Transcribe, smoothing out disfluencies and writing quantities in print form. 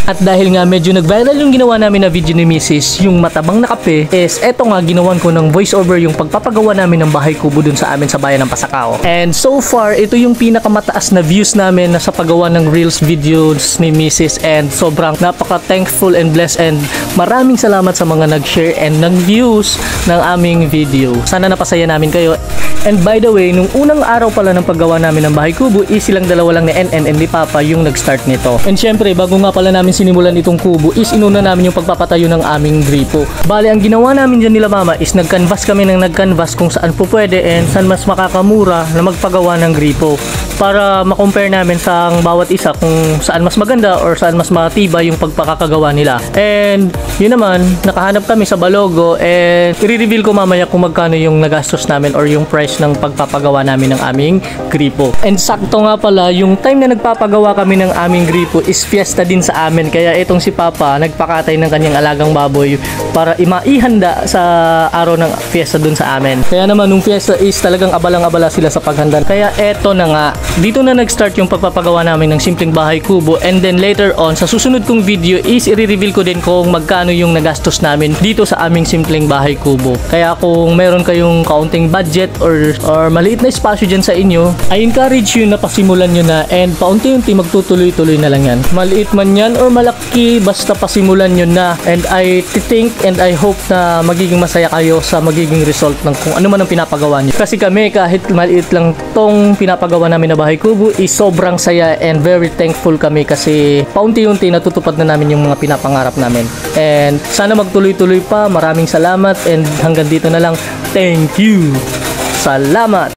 At dahil nga medyo nag-viral yung ginawa namin na video ni Mrs. yung matabang na kape, is eto nga ginawan ko ng voiceover yung pagpapagawa namin ng bahay kubo dun sa amin sa bayan ng Pasacao. And so far, ito yung pinakamataas na views namin na sa paggawa ng reels videos ni Mrs. And sobrang napaka-thankful and blessed, and maraming salamat sa mga nag-share and nag-views ng aming video. Sana napasaya namin kayo. And by the way, nung unang araw pala ng paggawa namin ng bahay kubo, is silang dalawa lang ni NN and ni Papa yung nag-start nito. And syempre, bago nga pala namin sinimulan itong kubo, is inuna namin yung pagpapatayo ng aming gripo. Bale, ang ginawa namin dyan nila Mama is nag-canvas kami ng nag-canvas kung saan po pwede and saan mas makakamura na magpagawa ng gripo, para makompare namin sa bawat isa kung saan mas maganda or saan mas matibay yung pagpakakagawa nila. And yun naman, nakahanap kami sa Balogo, and i-reveal ko mamaya kung magkano yung nagastos namin or yung price ng pagpapagawa namin ng aming gripo. And sakto nga pala, yung time na nagpapagawa kami ng aming gripo is fiesta din sa amin, kaya itong si Papa nagpakatay ng kanyang alagang baboy para imaihanda sa araw ng fiesta dun sa amin. Kaya naman nung fiesta is talagang abalang-abala sila sa paghanda. Kaya eto na nga, dito na nag-start yung pagpapagawa namin ng simpleng bahay kubo, and then later on sa susunod kong video is i-reveal ko din kung magkano yung nagastos namin dito sa aming simpleng bahay kubo. Kaya kung meron kayong kaunting budget or maliit na espasyo dyan sa inyo, I encourage you na pasimulan nyo na, and paunti-unti magtutuloy-tuloy na lang yan. Maliit man yan or malaki, basta pasimulan nyo na. And I think and I hope na magiging masaya kayo sa magiging result ng kung ano man ang pinapagawa nyo. Kasi kami, kahit maliit lang tong pinapagawa namin na bahay kubo, is sobrang saya and very thankful kami kasi paunti-unti natutupad na namin yung mga pinapangarap namin. And sana magtuloy-tuloy pa. Maraming salamat, and hanggang dito na lang. Thank you. Salamat.